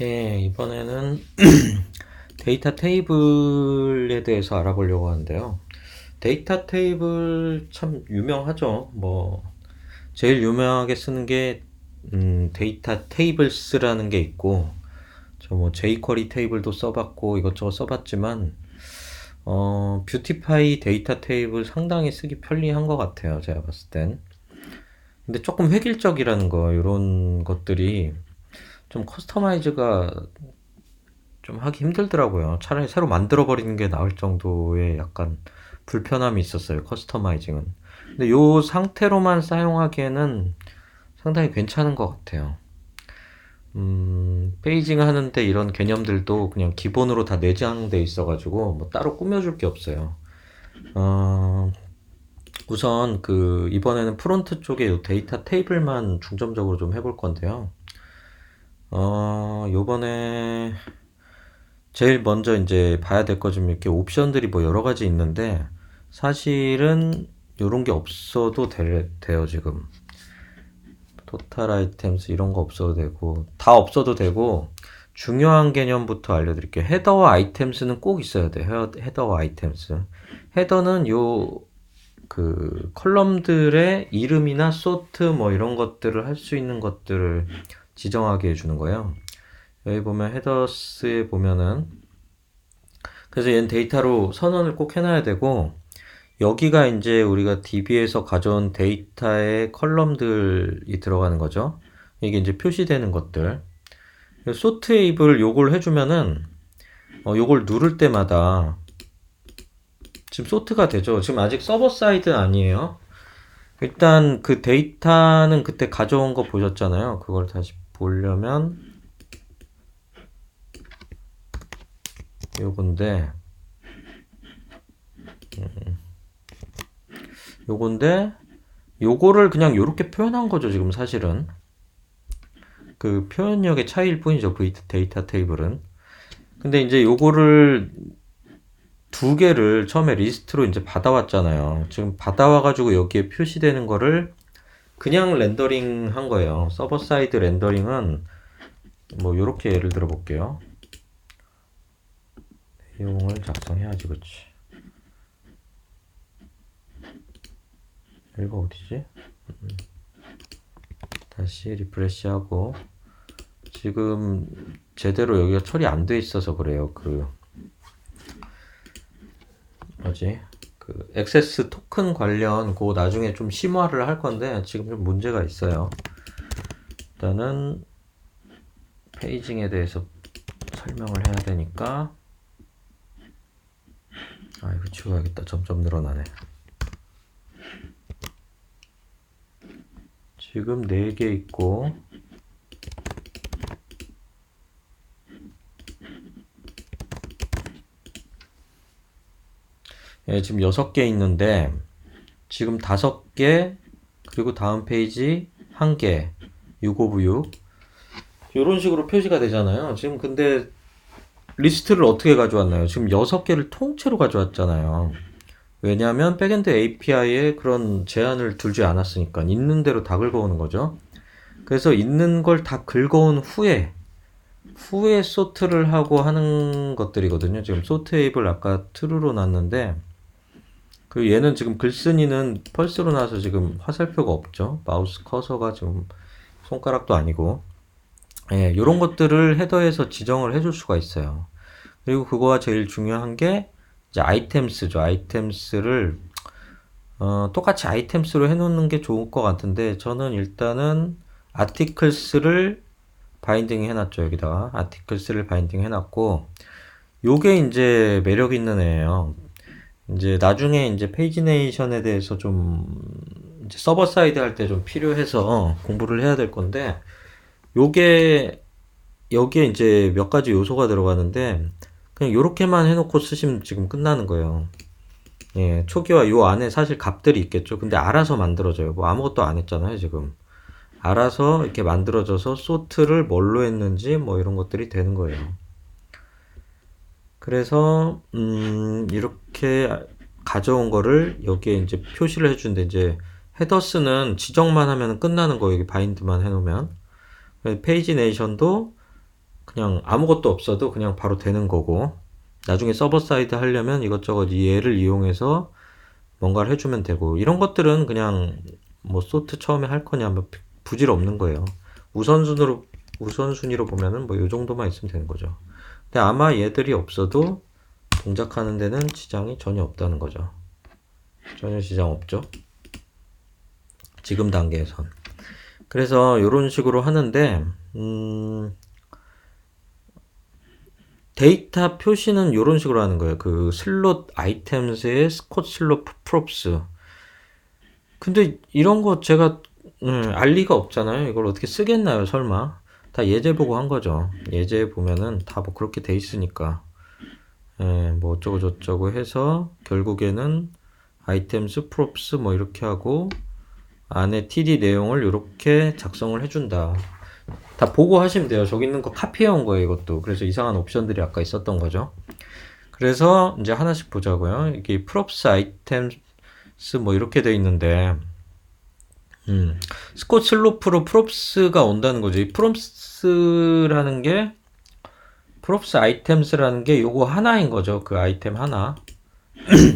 예, 이번에는 데이터 테이블에 대해서 알아보려고 하는데요. 데이터 테이블 참 유명하죠. 제일 유명하게 쓰는 게, 데이터 테이블스라는 게 있고, 저 jQuery 테이블도 써봤고, 이것저것 써봤지만, 뷰티파이 데이터 테이블 상당히 쓰기 편리한 것 같아요. 제가 봤을 땐. 근데 조금 획일적이라는 거, 이런 것들이 좀 커스터마이즈가 좀 하기 힘들더라고요. 차라리 새로 만들어 버리는 게 나을 정도의 약간 불편함이 있었어요. 커스터마이징은. 근데 요 상태로만 사용하기에는 상당히 괜찮은 것 같아요. 페이징 하는데 이런 개념들도 그냥 기본으로 다 내장돼 있어가지고 뭐 따로 꾸며줄 게 없어요. 어, 우선 이번에는 프론트 쪽에 요 데이터 테이블만 중점적으로 좀 해볼 건데요. 요번에 제일 먼저 이제 봐야 될 거 좀 이렇게 옵션들이 뭐 여러 가지 있는데 사실은 요런 게 없어도 돼요, 지금. 토탈 아이템스 이런 거 없어도 되고 다 없어도 되고 중요한 개념부터 알려드릴게요. 헤더와 아이템스는 꼭 있어야 돼요. 헤더와 아이템스. 헤더는 컬럼들의 이름이나 소트 뭐 이런 것들을 할 수 있는 것들을 지정하게 해주는 거예요. 여기 보면 헤더스에 보면은 그래서 얘는 데이터로 선언을 꼭 해놔야 되고 여기가 이제 우리가 DB에서 가져온 데이터의 컬럼들이 들어가는 거죠. 이게 이제 표시되는 것들. 소트 앱을 요걸 해주면은 요걸 누를 때마다 지금 소트가 되죠. 지금 아직 서버 사이드 아니에요. 일단 그 데이터는 그때 가져온 거 보셨잖아요. 그걸 다시 보려면 요건데 요건데 요거를 그냥 요렇게 표현한 거죠. 지금 사실은 그 표현력의 차이일 뿐이죠. 그 데이터 테이블은. 근데 이제 요거를 두 개를 처음에 리스트로 이제 받아왔잖아요. 지금 받아와가지고 여기에 표시되는 거를 그냥 렌더링 한 거예요. 서버 사이드 렌더링은 뭐 요렇게 예를 들어 볼게요. 내용을 작성해야지, 그치? 여기가 어디지? 다시 리프레시하고 지금 제대로 여기가 처리 안 돼 있어서 그래요. 뭐지? 액세스 토큰 관련 나중에 좀 심화를 할 건데 지금 좀 문제가 있어요. 일단은 페이징에 대해서 설명을 해야 되니까 이거 지워야겠다. 점점 늘어나네. 지금 4개 있고 지금 6개 있는데 지금 5개 그리고 다음 페이지 1개 6 오브 6 이런 식으로 표시가 되잖아요. 지금 근데 리스트를 어떻게 가져왔나요? 지금 6개를 통째로 가져왔잖아요. 왜냐하면 백엔드 API에 그런 제한을 두지 않았으니까 있는 대로 다 긁어오는 거죠. 그래서 있는 걸 다 긁어온 후에 소트를 하고 하는 것들이거든요. 지금 소트 앱을 아까 true로 놨는데 얘는 지금 글쓴이는 펄스로 나와서 지금 화살표가 없죠. 마우스 커서가 지금 손가락도 아니고 이런 것들을 헤더에서 지정을 해줄 수가 있어요. 그리고 그거와 제일 중요한 게 이제 아이템스죠. 아이템스를 똑같이 아이템스로 해놓는 게 좋을 것 같은데 저는 일단은 아티클스를 바인딩 해놨죠. 여기다가 아티클스를 바인딩 해놨고 요게 이제 매력 있는 애예요. 이제 나중에 이제 페이지네이션에 대해서 좀 이제 서버 사이드 할 때 좀 필요해서 공부를 해야 될 건데 요게 여기에 이제 몇 가지 요소가 들어가는데 그냥 요렇게만 해놓고 쓰시면 지금 끝나는 거예요. 예, 초기화 요 안에 사실 값들이 있겠죠. 근데 알아서 만들어져요. 뭐 아무것도 안 했잖아요, 지금. 알아서 이렇게 만들어져서 소트를 뭘로 했는지 뭐 이런 것들이 되는 거예요. 그래서 이렇게 가져온 거를 여기에 이제 표시를 해주는데 이제 헤더스는 지정만 하면 끝나는 거예요. 여기 바인드만 해놓으면 페이지 네이션도 그냥 아무것도 없어도 그냥 바로 되는 거고, 나중에 서버 사이드 하려면 이것저것 얘를 이용해서 뭔가를 해주면 되고, 이런 것들은 그냥 뭐 소트 처음에 할 거냐 뭐 부질 없는 거예요. 우선순위로 보면은 뭐 요 정도만 있으면 되는 거죠. 근데 아마 얘들이 없어도 동작하는 데는 지장이 전혀 없다는 거죠. 전혀 지장 없죠. 지금 단계에선. 그래서 이런 식으로 하는데, 데이터 표시는 이런 식으로 하는 거예요. 그 슬롯 아이템스의 스콧 슬롯 프롭스. 근데 이런 거 제가 알 리가 없잖아요. 이걸 어떻게 쓰겠나요, 설마? 다 예제 보고 한 거죠. 예제 보면은 다 뭐 그렇게 돼 있으니까. 뭐 어쩌고 저쩌고 해서 결국에는 아이템스 프롭스 뭐 이렇게 하고 안에 TD 내용을 이렇게 작성을 해준다. 다 보고 하시면 돼요. 저기 있는 거 카피해 온 거예요, 이것도. 그래서 이상한 옵션들이 아까 있었던 거죠. 그래서 이제 하나씩 보자고요. 이게 프롭스 아이템스 뭐 이렇게 돼 있는데, 스콧 슬로프로 프롭스가 온다는 거죠. 이 프롭스라는 게, 프롭스 아이템스라는 게 요거 하나인 거죠. 그 아이템 하나.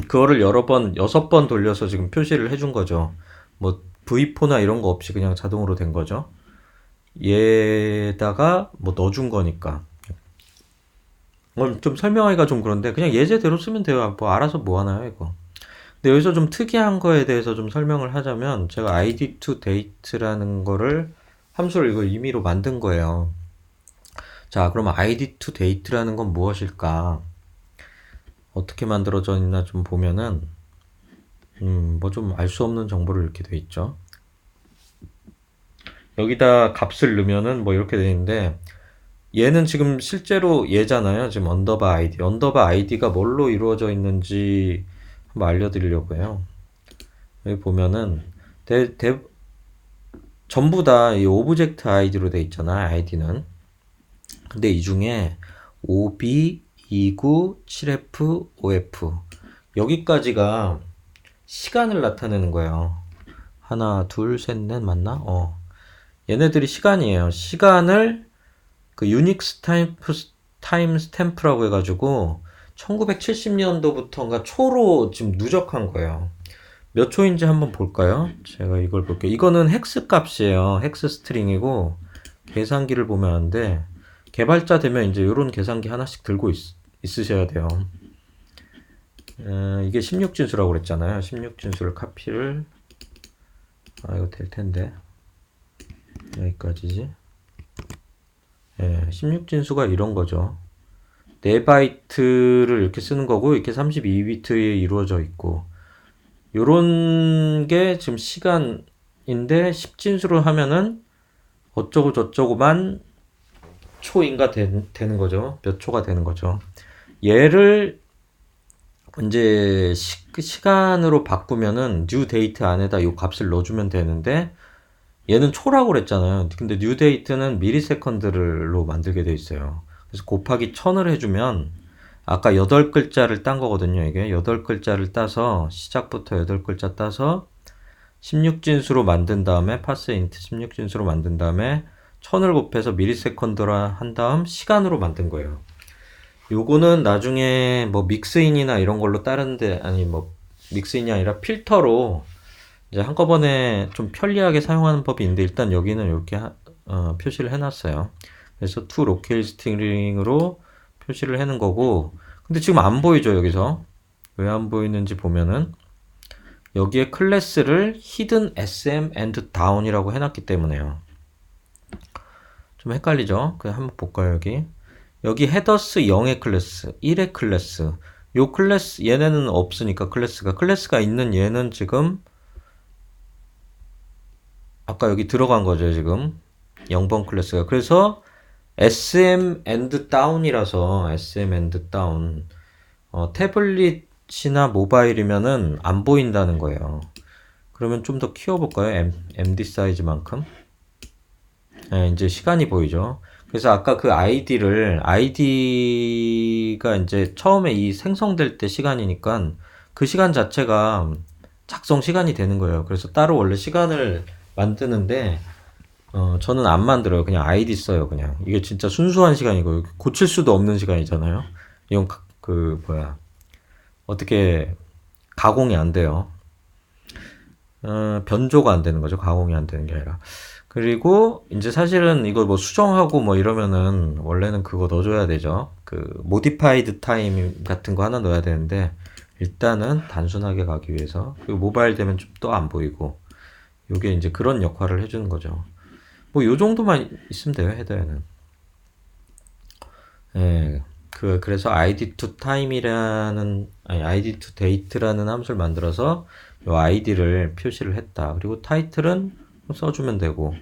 그거를 여러 번, 6번 돌려서 지금 표시를 해준 거죠. 뭐, V4나 이런 거 없이 그냥 자동으로 된 거죠. 얘에다가 뭐 넣어준 거니까. 좀 설명하기가 좀 그런데, 그냥 예제대로 쓰면 돼요. 뭐, 알아서 뭐 하나요, 이거. 근데 여기서 좀 특이한 거에 대해서 좀 설명을 하자면, 제가 id to date라는 거를, 함수를 이거 임의로 만든 거예요. 자, 그럼 id to date라는 건 무엇일까? 어떻게 만들어져 있나 좀 보면은, 뭐 좀 알 수 없는 정보를 이렇게 돼 있죠. 여기다 값을 넣으면은 뭐 이렇게 돼 있는데, 얘는 지금 실제로 얘잖아요. 지금 언더바 아이디. 언더바 아이디가 뭘로 이루어져 있는지 한번 알려드리려고 해요. 여기 보면은, 전부 다 이 오브젝트 아이디로 돼 있잖아요. 아이디는. 근데 이 중에 OB, 29, 7F, OF. 여기까지가 시간을 나타내는 거예요. 하나, 둘, 셋, 넷 맞나? 얘네들이 시간이에요. 시간을 그 유닉스 타임 스탬프라고 해가지고 1970년도부터인가 초로 지금 누적한 거예요. 몇 초인지 한번 볼까요? 제가 이걸 볼게요. 이거는 헥스 값이에요. 헥스 스트링이고 계산기를 보면 하는데 개발자 되면 이제 이런 계산기 하나씩 들고 있으셔야 돼요. 이게 16진수라고 그랬잖아요. 16진수를 카피를 이거 될 텐데 여기까지지. 16진수가 이런 거죠. 4바이트를 이렇게 쓰는 거고 이렇게 32비트에 이루어져 있고 요런 게 지금 시간인데 10진수로 하면은 어쩌고 저쩌고만 초인가 되는 거죠. 몇 초가 되는 거죠. 얘를 이제 시간으로 바꾸면은 new date 안에다 요 값을 넣어주면 되는데 얘는 초라고 그랬잖아요. 근데 new date는 미리세컨드로 만들게 돼 있어요. 그래서 곱하기 1000을 해주면 아까 8글자를 딴 거거든요. 이게 8글자를 따서 시작부터 8글자 따서 16진수로 만든 다음에 파스인트 16진수로 만든 다음에 1000을 곱해서 미리세컨드라 한 다음 시간으로 만든 거예요. 요거는 나중에 뭐 믹스인이나 이런 걸로 다른데 아니 뭐 믹스인이 아니라 필터로 이제 한꺼번에 좀 편리하게 사용하는 법이 있는데 일단 여기는 이렇게 표시를 해놨어요. 그래서 to locale string으로 표시를 해놓은 거고 근데 지금 안 보이죠 여기서 왜 안 보이는지 보면은 여기에 클래스를 hidden sm and down이라고 해놨기 때문에요. 좀 헷갈리죠? 그냥 한번 볼까요 여기 헤더스 0의 클래스 1의 클래스 요 클래스 얘네는 없으니까 클래스가 있는 얘는 지금 아까 여기 들어간 거죠 지금 0번 클래스가 그래서 SM and down이라서 SM and down 태블릿이나 모바일이면은 안 보인다는 거예요. 그러면 좀 더 키워볼까요? MD 사이즈만큼 이제 시간이 보이죠. 그래서 아까 그 아이디가 이제 처음에 이 생성될 때 시간이니까 그 시간 자체가 작성 시간이 되는 거예요. 그래서 따로 원래 시간을 만드는데 저는 안 만들어요. 그냥 아이디 써요. 그냥 이게 진짜 순수한 시간이고 고칠 수도 없는 시간이잖아요. 이건 뭐야, 어떻게 가공이 안 돼요. 변조가 안 되는 거죠. 가공이 안 되는 게 아니라. 그리고 이제 사실은 이거 뭐 수정하고 뭐 이러면은 원래는 그거 넣어줘야 되죠. 그 모디파이드 타임 같은 거 하나 넣어야 되는데 일단은 단순하게 가기 위해서, 그리고 모바일 되면 좀 또 안 보이고, 요게 이제 그런 역할을 해주는 거죠. 뭐 요 정도만 있으면 돼요, 헤더에는. 예. 그래서 id to time이라는, 아니, id to date라는 함수를 만들어서 요 id를 표시를 했다. 그리고 타이틀은 써주면 되고,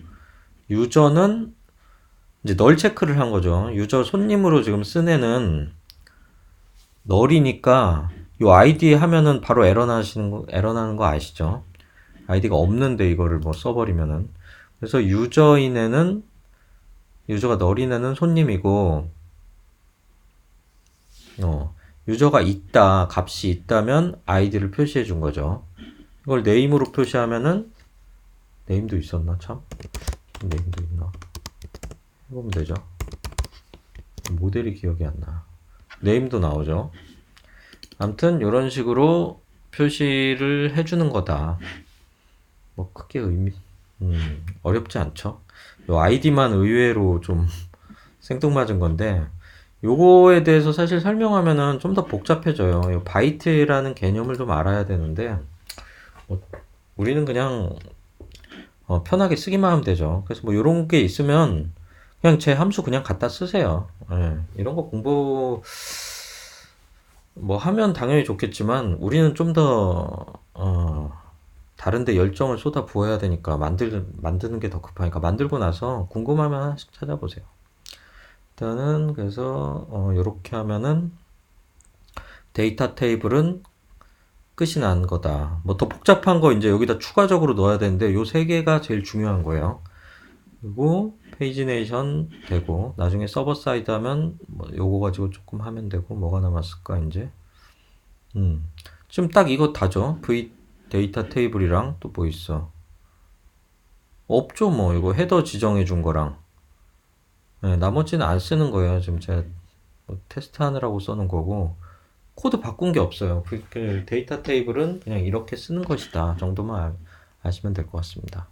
유저는 이제 널 체크를 한 거죠. 유저 손님으로 지금 쓴 애는 널이니까 요 아이디 하면은 바로 에러 나는 거 아시죠? 아이디가 없는데 이거를 뭐 써버리면은. 그래서 유저가 널인 애는 손님이고, 유저가 있다, 값이 있다면 아이디를 표시해 준 거죠. 이걸 네임으로 표시하면은, 네임도 있었나, 참? 네임도 있나? 해보면 되죠. 모델이 기억이 안 나. 네임도 나오죠. 아무튼 이런 식으로 표시를 해주는 거다. 뭐 크게 어렵지 않죠. 요 아이디만 의외로 좀 생뚱맞은 건데, 요거에 대해서 사실 설명하면은 좀 더 복잡해져요. 요 바이트라는 개념을 좀 알아야 되는데, 뭐 우리는 그냥 편하게 쓰기만 하면 되죠. 그래서 뭐 요런 게 있으면 그냥 제 함수 그냥 갖다 쓰세요. 예, 이런 거 공부 뭐 하면 당연히 좋겠지만 우리는 좀 더 다른데 열정을 쏟아 부어야 되니까 만드는 게 더 급하니까 만들고 나서 궁금하면 하나씩 찾아보세요. 일단은 그래서 요렇게 하면은 데이터 테이블은 끝이 난 거다. 뭐 더 복잡한 거 이제 여기다 추가적으로 넣어야 되는데 요 세 개가 제일 중요한 거예요. 그리고 페이지네이션 되고, 나중에 서버 사이드 하면 뭐 요거 가지고 조금 하면 되고, 뭐가 남았을까 이제. 지금 딱 이거 다죠. V 데이터 테이블이랑 또 뭐 있어? 없죠. 뭐 이거 헤더 지정해 준 거랑. 네, 나머지는 안 쓰는 거예요. 지금 제가 뭐 테스트 하느라고 써는 거고, 코드 바꾼 게 없어요. 그 데이터 테이블은 그냥 이렇게 쓰는 것이다 정도만 아시면 될 것 같습니다.